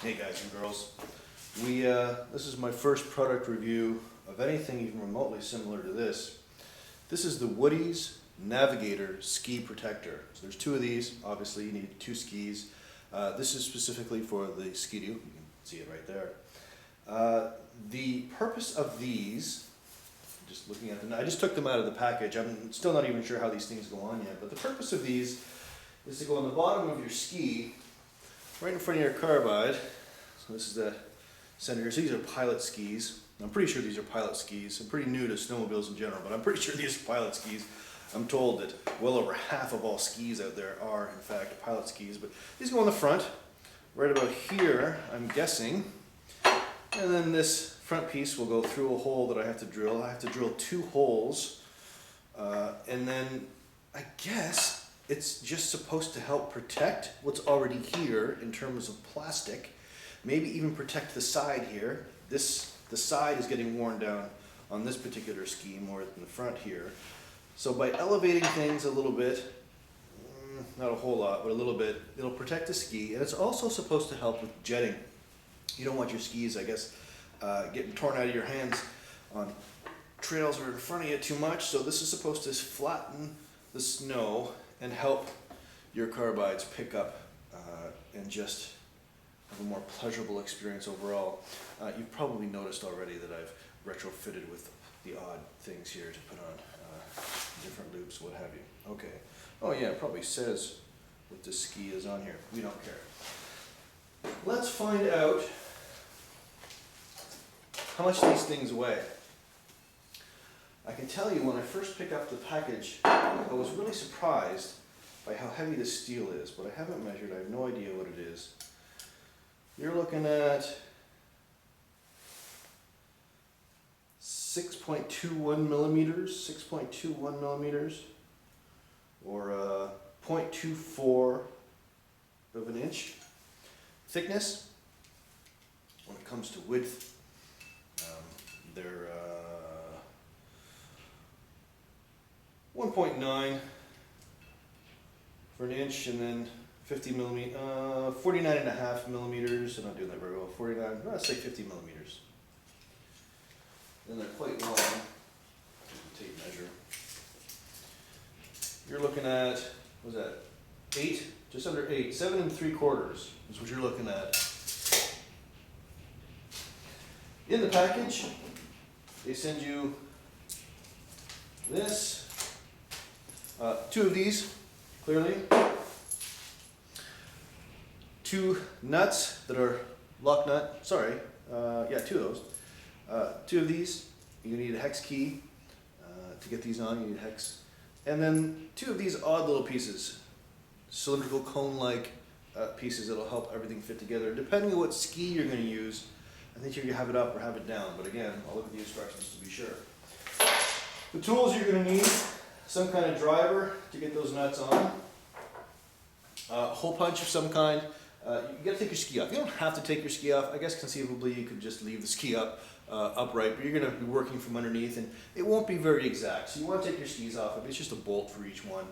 Hey guys and girls, this is my first product review of anything even remotely similar to this. This is the Woody's Navigator Ski Protector. So there's two of these, obviously you need two skis. This is specifically for the Ski-Doo, you can see it right there. The purpose of these, just looking at them, I just took them out of the package, I'm still not even sure how these things go on yet, but the purpose of these is to go on the bottom of your ski, right in front of your carbide. So this is the center here. So these are pilot skis. I'm pretty sure these are pilot skis. I'm pretty new to snowmobiles in general, but I'm pretty sure these are pilot skis. I'm told that well over half of all skis out there are in fact pilot skis, but these go on the front, right about here, I'm guessing. And then this front piece will go through a hole that I have to drill. I have to drill 2 holes, and then I guess it's just supposed to help protect what's already here in terms of plastic, maybe even protect the side here. The side is getting worn down on this particular ski more than the front here. So by elevating things a little bit, not a whole lot, but a little bit, it'll protect the ski, and it's also supposed to help with jetting. You don't want your skis, I guess, getting torn out of your hands on trails that are in front of you too much, so this is supposed to flatten the snow and help your carbides pick up and just have a more pleasurable experience overall. You've probably noticed already that I've retrofitted with the odd things here to put on different loops, what have you. Okay. Oh yeah, it probably says what this ski is on here. We don't care. Let's find out how much these things weigh. I can tell you when I first picked up the package, I was really surprised by how heavy the steel is, but I haven't measured, I have no idea what it is. You're looking at 6.21 millimeters, or 0.24 of an inch. Thickness, when it comes to width, they're 1.9 for an inch, and then 49.5 millimeters. I'm not doing that very well. 49, let's say 50 millimeters. And they're quite long. Tape measure. You're looking at, what was that? 8, just under 8, 7 3/4 is what you're looking at. In the package, they send you this. 2 of these, clearly. 2 nuts that are lock nut, sorry, yeah, 2 of those. 2 of these, you need a hex key. To get these on, you need a hex. And then 2 of these odd little pieces, cylindrical cone-like pieces that'll help everything fit together. Depending on what ski you're going to use, I think you're going to have it up or have it down, but again, I'll look at the instructions to be sure. The tools you're going to need: some kind of driver to get those nuts on, a hole punch of some kind. You got to take your ski off. You don't have to take your ski off. I guess conceivably you could just leave the ski up upright, but you're going to be working from underneath, and it won't be very exact. So you want to take your skis off. It's just a bolt for each one.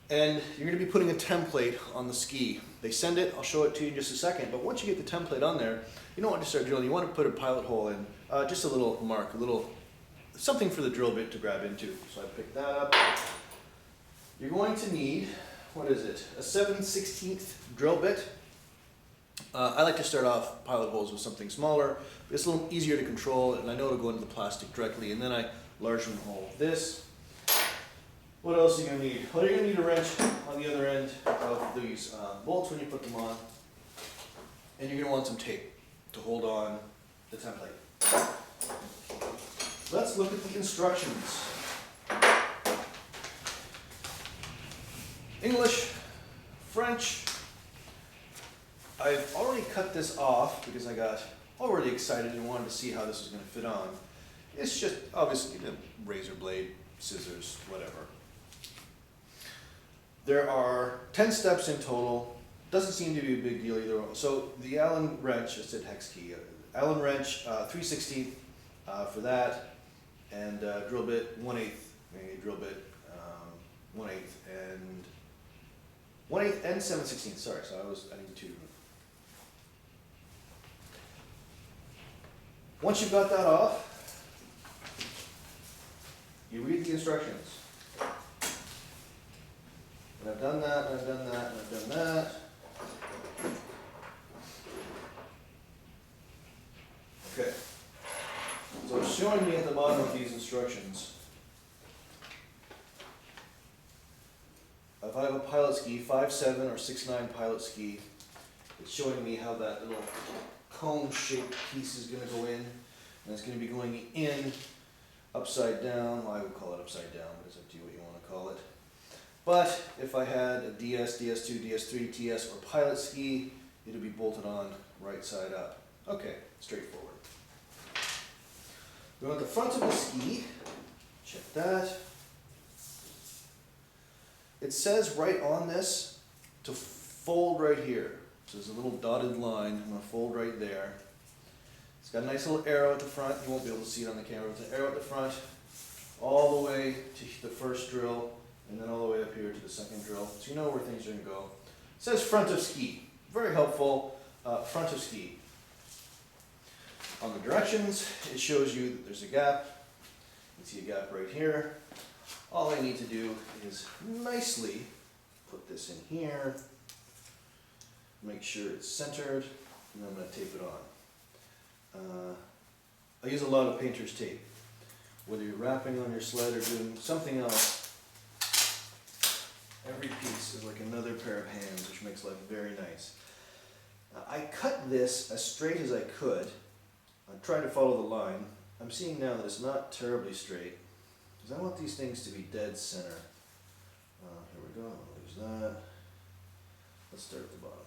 And you're going to be putting a template on the ski. They send it. I'll show it to you in just a second. But once you get the template on there, you don't want to start drilling. You want to put a pilot hole in, just a little mark, a little something for the drill bit to grab into. So I picked that up. You're going to need, what is it, a 7/16 drill bit. I like to start off pilot holes with something smaller. It's a little easier to control, and I know it'll go into the plastic directly, and then I large one hole with this. What else are you going to need? Well, you're going to need a wrench on the other end of these bolts when you put them on, and you're going to want some tape to hold on the template. Let's look at the instructions. English, French. I've already cut this off because I got already excited and wanted to see how this is going to fit on. It's just obviously a razor blade, scissors, whatever. There are 10 steps in total. Doesn't seem to be a big deal either. So the Allen wrench, I said hex key, Allen wrench 3/16 for that, and drill bit 1/8, maybe drill bit 1/8 and 1/8 and 7/16. Sorry, so I need 2. Once you've got that off, you read the instructions. And I've done that, and I've done that, and I've done that. Okay. So it's showing me at the bottom of these instructions, if I have a pilot ski, 5.7 or 6.9 pilot ski, it's showing me how that little cone-shaped piece is going to go in, and it's going to be going in upside down. Well, I would call it upside down, but it's up to you what you want to call it. But if I had a DS, DS2, DS3, TS, or pilot ski, it would be bolted on right side up. Okay, straightforward. Go on the front of the ski, check that. It says right on this to fold right here. So there's a little dotted line, I'm going to fold right there. It's got a nice little arrow at the front, you won't be able to see it on the camera, it's an arrow at the front, all the way to the first drill, and then all the way up here to the second drill, so you know where things are going to go. It says front of ski, very helpful, front of ski. On the directions, it shows you that there's a gap. You can see a gap right here. All I need to do is nicely put this in here, make sure it's centered, and then I'm going to tape it on. I use a lot of painter's tape. Whether you're wrapping on your sled or doing something else, every piece is like another pair of hands, which makes life very nice. I cut this as straight as I could. I tried to follow the line. I'm seeing now that it's not terribly straight, because I want these things to be dead center. Here we go, there's that. Let's start at the bottom.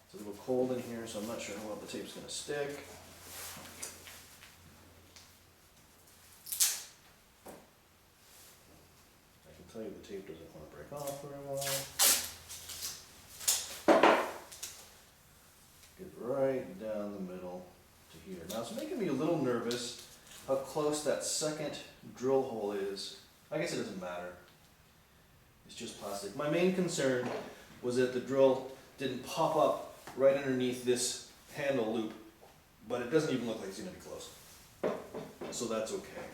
It's a little cold in here, so I'm not sure how well the tape's going to stick. I can tell you the tape doesn't want to break off very well. Get right down the middle to here. Now it's making me a little nervous how close that second drill hole is. I guess it doesn't matter. It's just plastic. My main concern was that the drill didn't pop up right underneath this handle loop, but it doesn't even look like it's going to be close. So that's okay.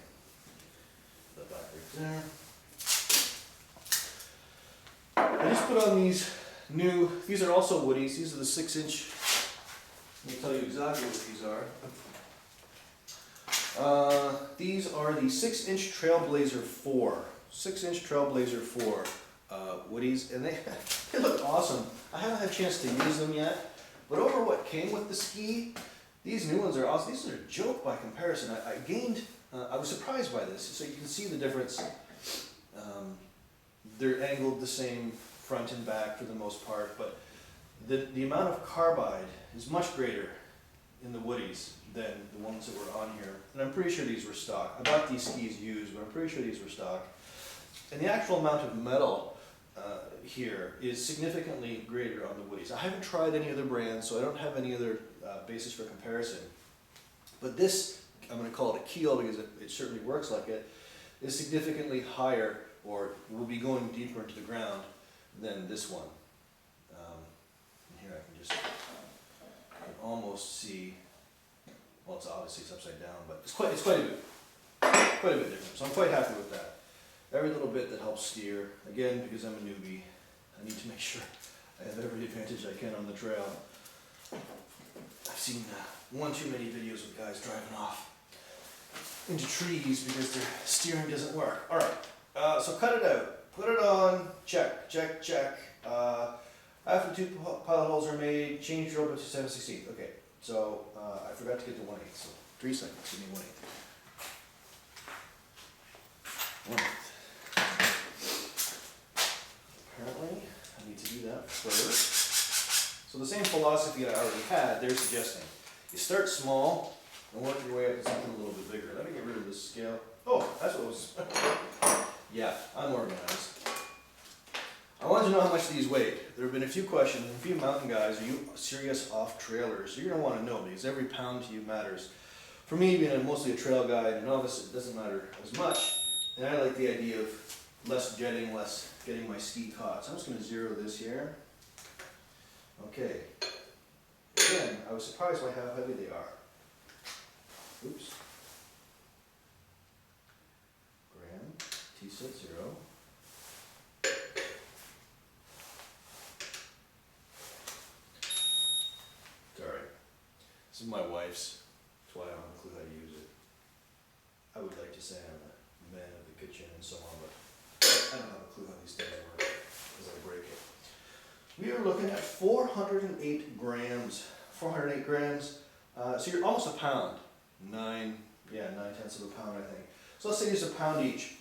Put that back right there. I just put on these new, these are also Woodies. These are the 6-inch. Let me tell you exactly what these are. These are the 6-inch Trailblazer 4. 6-inch Trailblazer 4 Woodies, and they look awesome. I haven't had a chance to use them yet, but over what came with the ski, these new ones are awesome. These are a joke by comparison. I was surprised by this. So you can see the difference. They're angled the same front and back for the most part, but the amount of carbide is much greater in the Woodies than the ones that were on here. And I'm pretty sure these were stock. I bought these skis used, but I'm pretty sure these were stock. And the actual amount of metal here is significantly greater on the Woodies. I haven't tried any other brands, so I don't have any other basis for comparison. But this, I'm going to call it a keel because it certainly works like it, is significantly higher, or will be going deeper into the ground than this one. And here I can just almost see, well, it's obviously it's upside down, but it's quite a bit different. So I'm quite happy with that. Every little bit that helps steer. Again, because I'm a newbie, I need to make sure I have every advantage I can on the trail. I've seen one too many videos of guys driving off into trees because their steering doesn't work. All right, so cut it out, put it on, check, check, check. After 2 pilot holes are made, change drill bit to 7/16. Okay, so I forgot to get to 1/8, so 3 seconds, give me 1/8. 1/8. Apparently, I need to do that first. So the same philosophy I already had, they're suggesting. You start small and work your way up to something a little bit bigger. Let me get rid of this scale. Oh, that's what was. Yeah, I'm organized. I wanted to know how much these weighed. There have been a few questions, a few mountain guys, are you serious off-trailers? So you're going to want to know because every pound to you matters. For me, being mostly a trail guy and a novice, it doesn't matter as much. And I like the idea of less jetting, less getting my ski caught. So I'm just going to zero this here. Okay. again, I was surprised by how heavy they are. Oops. Gram, T set 0. Sorry. This is my wife's. That's why I don't have a clue how to use it. I would like to say I'm the man of the kitchen and so on, but I don't have a clue how these things work because I break it. We are looking at 408 grams. 408 grams. So you're almost a pound. 9 tenths of a pound, I think. So let's say it's a pound each.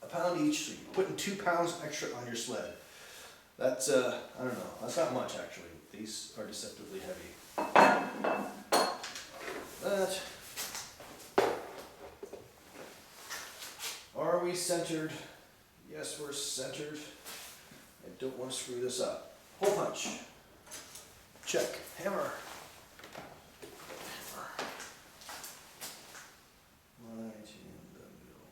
A pound each, so you're putting 2 pounds extra on your sled. That's, I don't know, that's not much actually. These are deceptively heavy. That. Are we centered? Yes, we're centered. I don't want to screw this up. Hole punch. Check. Hammer. 119 in the middle.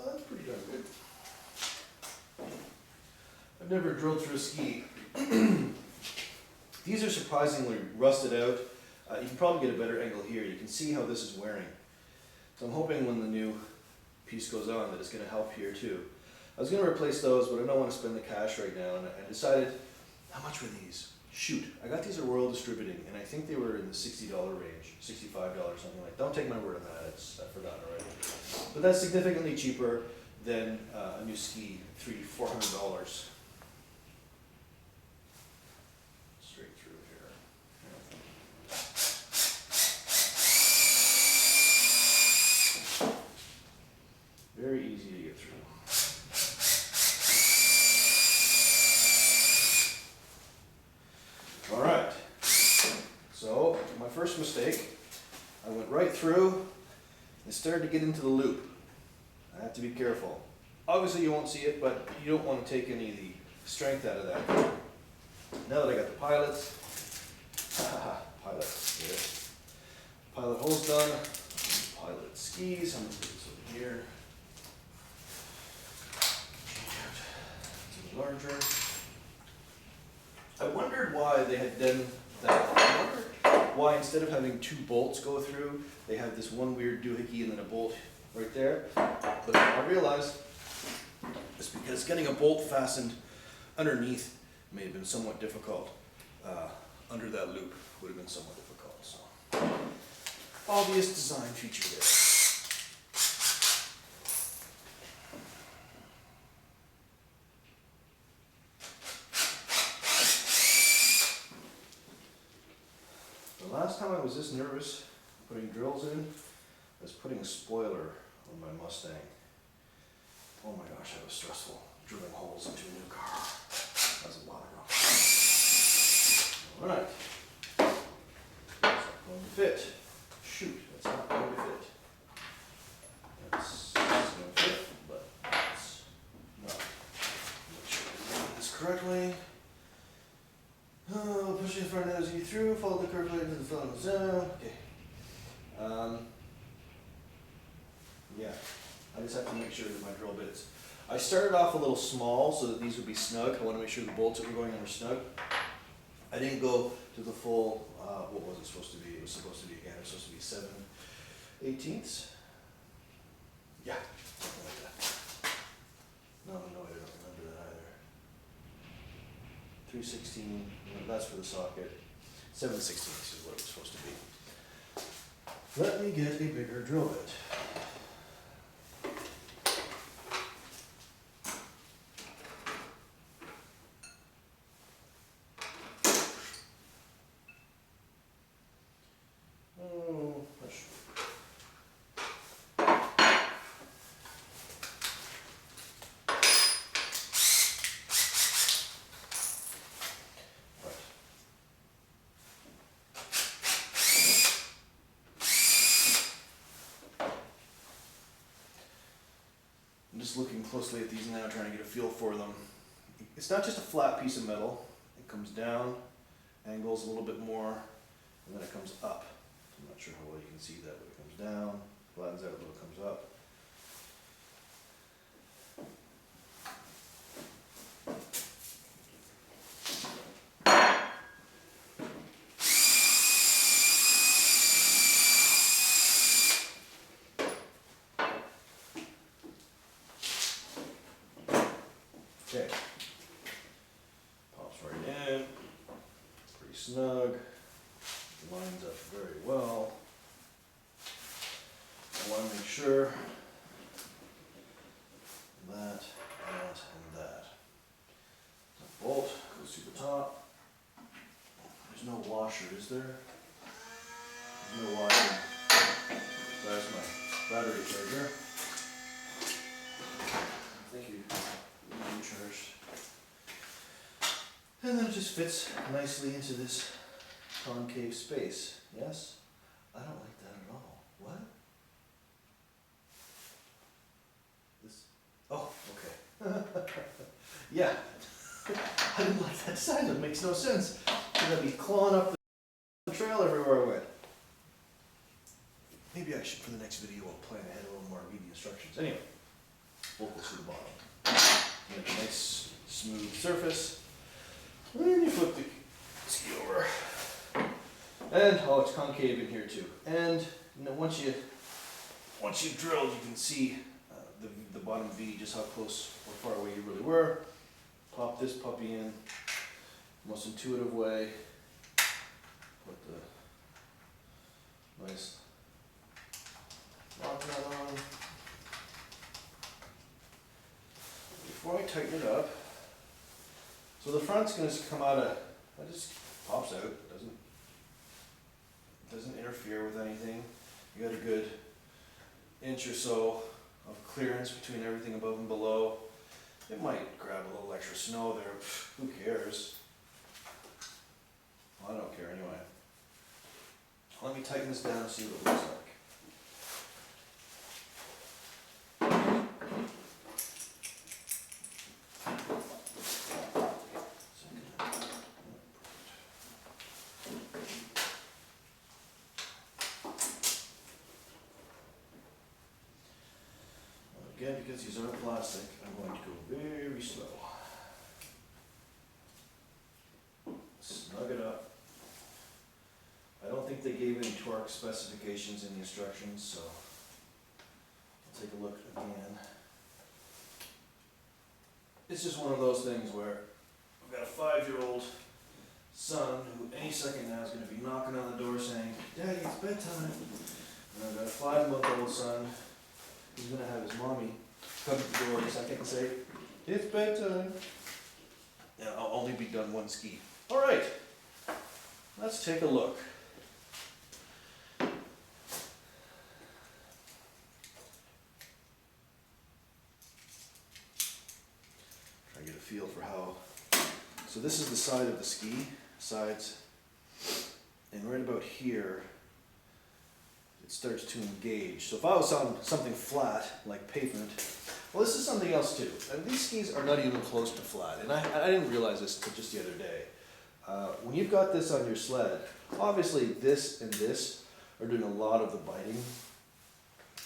That's pretty darn good. I've never drilled through a ski. These are surprisingly rusted out. You can probably get a better angle here. You can see how this is wearing. So I'm hoping when the new piece goes on that it's going to help here too. I was going to replace those, but I don't want to spend the cash right now. And I decided, how much were these? Shoot, I got these at Royal Distributing, and I think they were in the $60 range, $65, something like that. Don't take my word on that, I've forgotten already. But that's significantly cheaper than a new ski, $300-400. Straight through here. Very easy to get through. All right, so my first mistake, I went right through and started to get into the loop. I have to be careful. Obviously you won't see it, but you don't want to take any of the strength out of that. Now that I got the pilots, pilot, pilot holes done, pilot skis, I'm going to put this over here. Change out to the larger. I wondered why they had done that. I wondered why instead of having 2 bolts go through, they have this one weird doohickey and then a bolt right there. But I realized it's because getting a bolt fastened underneath may have been somewhat difficult. Under that loop would have been somewhat difficult. So, obvious design feature there. The last time I was this nervous putting drills in, I was putting a spoiler on my Mustang. Oh my gosh, that was stressful. Drilling holes into a new car. That was a lot ago. Alright. That's not going to fit. Shoot, that's not going to fit. That's going to fit, but it's not. Make sure I do this correctly. Oh, push the front as you through, follow the curve into the final zone. Okay. Yeah, I just have to make sure that my drill bits. I started off a little small so that these would be snug. I want to make sure the bolts that were going on were snug. I didn't go to the full, what was it supposed to be? It was supposed to be, again, it was supposed to be 7/18. Yeah, something like that. No, I don't remember that either. 3/16, that's for the socket. 7/16 is what it was supposed to be. Let me get a bigger drill bit. I'm just looking closely at these now, trying to get a feel for them. It's not just a flat piece of metal. It comes down angles a little bit more, and then it comes up. I'm not sure how well you can see that, but it comes down, flattens out a little, comes up. Okay, pops right in, pretty snug, lines up very well. I want to make sure that, and that. The bolt goes through the top. There's no washer, is there? There's no washer. There's my battery charger. Thank you. Charged. And then it just fits nicely into this concave space. Yes? I don't like that at all. What? This? Oh, okay. Yeah. I didn't like that sign. That makes no sense. I'd be clawing up the trail everywhere I went. Maybe I should, for the next video, I'll plan ahead a little more, read the instructions. Anyway, we'll go through the bottom. Make a nice smooth surface. And then you flip the ski over. And oh, it's concave in here too. And you know, once you've drilled, you can see the bottom V, just how close or far away you really were. Pop this puppy in, most intuitive way. Put the nice lock nut on. Before I tighten it up, so the front's going to come out of, that just pops out, doesn't interfere with anything. You got a good inch or so of clearance between everything above and below. It might grab a little extra snow there, who cares? Well, I don't care anyway. Let me tighten this down and see what it looks like. Again, because these are plastic, I'm going to go very slow. Snug it up. I don't think they gave any torque specifications in the instructions, so I'll take a look again. It's just one of those things where I've got a 5-year-old son who any second now is going to be knocking on the door saying, "Daddy, it's bedtime." And I've got a 5-month-old son who's going to have his mommy come to the door in a second and say, "It's bedtime." Yeah, I'll only be done one ski. All right, let's take a look. Try to get a feel for how. So this is the side of the ski, sides, and right about here, it starts to engage. So if I was on something flat, like pavement, well, this is something else too. And these skis are not even close to flat, and I didn't realize this until just the other day. When you've got this on your sled, obviously this and this are doing a lot of the biting.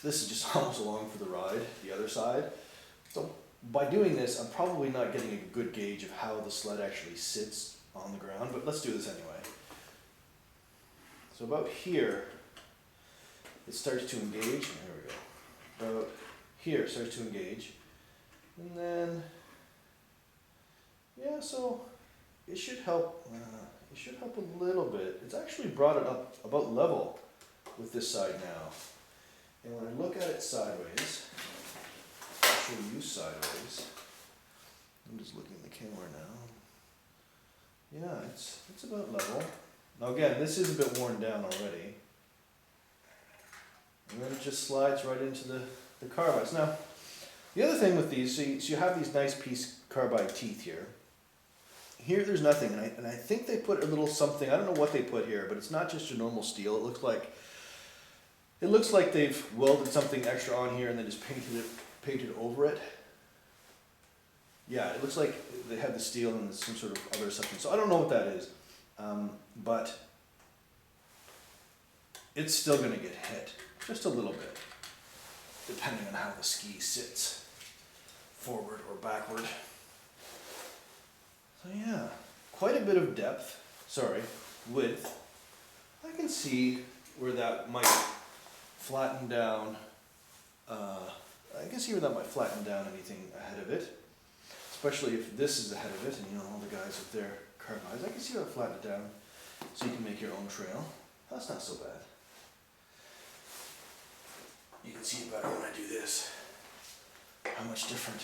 This is just almost along for the ride, the other side. So by doing this, I'm probably not getting a good gauge of how the sled actually sits on the ground, but let's do this anyway. So about here, it starts to engage, and here we go. About here it starts to engage, and then, yeah, so it should help. It should help a little bit. It's actually brought it up about level with this side now. And when I look at it sideways, I'll show you sideways. I'm just looking at the camera now. Yeah, it's about level. Now again, this is a bit worn down already. And then it just slides right into the carbides. Now, the other thing with these, so you have these nice piece carbide teeth here. Here there's nothing, and I think they put a little something, I don't know what they put here, but it's not just your normal steel. It looks like they've welded something extra on here and then just painted over it. Yeah, it looks like they have the steel and some sort of other substance. So I don't know what that is. but it's still going to get hit just a little bit, depending on how the ski sits, forward or backward. So yeah, quite a bit of width. I can see where that might flatten down. I can see where that might flatten down anything ahead of it, especially if this is ahead of it, and you know all the guys with their carbides. I can see where it flatten it down, so you can make your own trail. That's not so bad. You can see it better when I do this. How much different.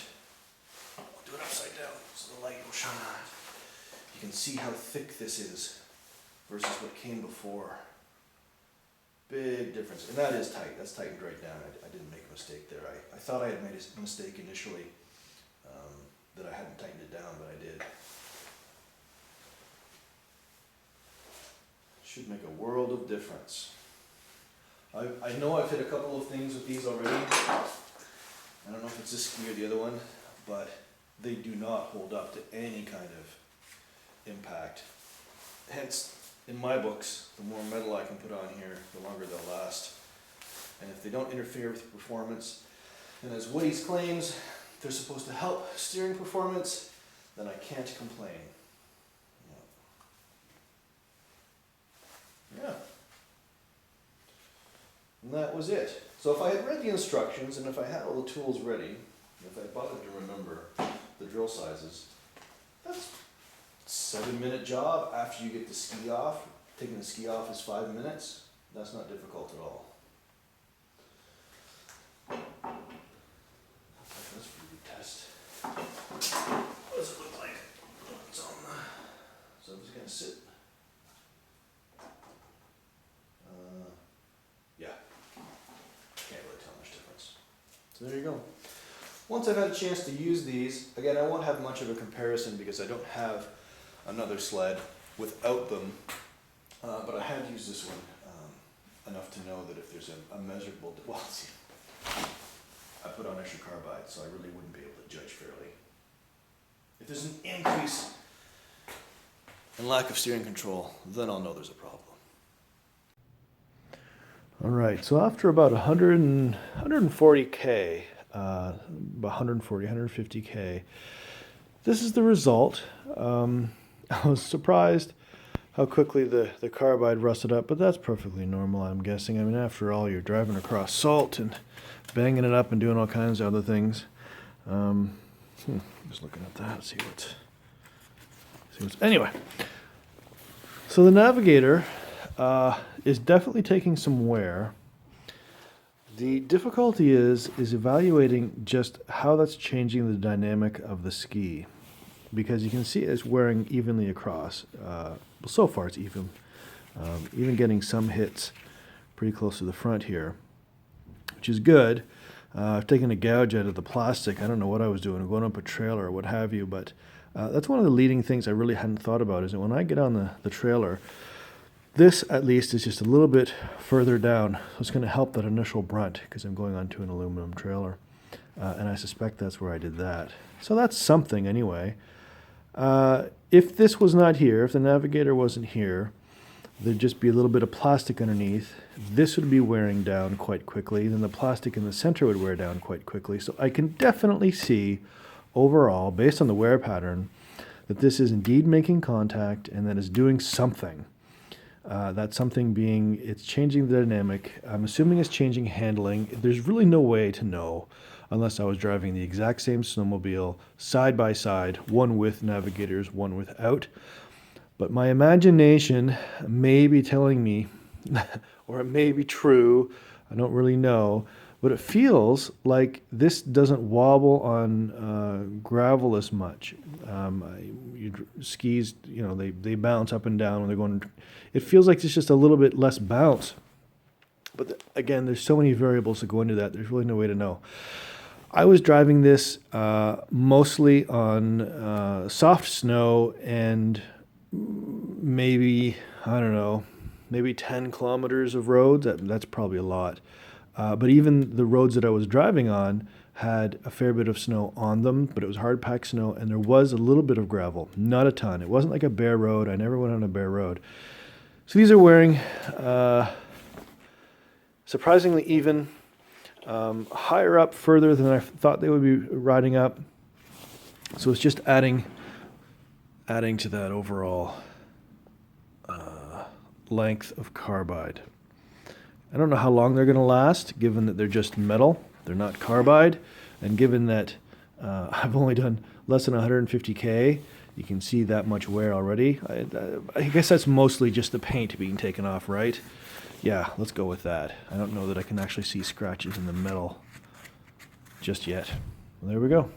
I'll do it upside down so the light will shine on it. You can see how thick this is versus what came before. Big difference. And that is tight. That's tightened right down. I didn't make a mistake there. I thought I had made a mistake initially, that I hadn't tightened it down, but I did. Should make a world of difference. I know I've hit a couple of things with these already. I don't know if it's this ski or the other one, but they do not hold up to any kind of impact. Hence, in my books, the more metal I can put on here, the longer they'll last. And if they don't interfere with performance, and as Woody's claims, they're supposed to help steering performance, then I can't complain. Yeah. And that was it. So if I had read the instructions and if I had all the tools ready, if I bothered to remember the drill sizes, that's a 7-minute job after you get the ski off. Taking the ski off is 5 minutes. That's not difficult at all. That's a pretty good test. What does it look like? It's on the... So I'm just going to sit. Yeah. Can't really tell much difference. So there you go. Once I've had a chance to use these, again, I won't have much of a comparison because I don't have another sled without them, but I have used this one enough to know that if there's a measurable, well, see, I put on extra carbide, so I really wouldn't be able to judge fairly. If there's an increase in lack of steering control, then I'll know there's a problem. All right, so after about 140K, about 150K, this is the result. I was surprised how quickly the carbide rusted up, but that's perfectly normal, I'm guessing. I mean, after all, you're driving across salt and banging it up and doing all kinds of other things. Just looking at that, see what's... Anyway, so the Navigator is definitely taking some wear. The difficulty is evaluating just how that's changing the dynamic of the ski, because you can see it's wearing evenly across. Well, so far it's even. Even getting some hits pretty close to the front here, which is good. I've taken a gouge out of the plastic. I don't know what I was doing, going up a trailer or what have you, but that's one of the leading things I really hadn't thought about, is that when I get on the trailer, this at least is just a little bit further down, so it's going to help that initial brunt because I'm going onto an aluminum trailer, and I suspect that's where I did that. So that's something anyway. If this was not here, if the Navigator wasn't here, there'd just be a little bit of plastic underneath. This would be wearing down quite quickly, then the plastic in the center would wear down quite quickly. So I can definitely see overall, based on the wear pattern, that this is indeed making contact and that it's doing something. That something being, it's changing the dynamic. I'm assuming it's changing handling. There's really no way to know unless I was driving the exact same snowmobile side by side, one with Navigators, one without. But my imagination may be telling me, or it may be true, I don't really know, but it feels like this doesn't wobble on gravel as much. Skis, you know, they bounce up and down when they're going. It feels like it's just a little bit less bounce. But again, there's so many variables that go into that. There's really no way to know. I was driving this mostly on soft snow and maybe, I don't know, maybe 10 kilometers of roads. That's probably a lot. But even the roads that I was driving on had a fair bit of snow on them, but it was hard packed snow, and there was a little bit of gravel, not a ton. It wasn't like a bare road. I never went on a bare road. So these are wearing surprisingly even, higher up, further than I thought they would be riding up. So it's just adding to that overall length of carbide. I don't know how long they're going to last, given that they're just metal, they're not carbide, and given that I've only done less than 150K, you can see that much wear already. I guess that's mostly just the paint being taken off, right? Yeah, let's go with that. I don't know that I can actually see scratches in the metal just yet. Well, there we go.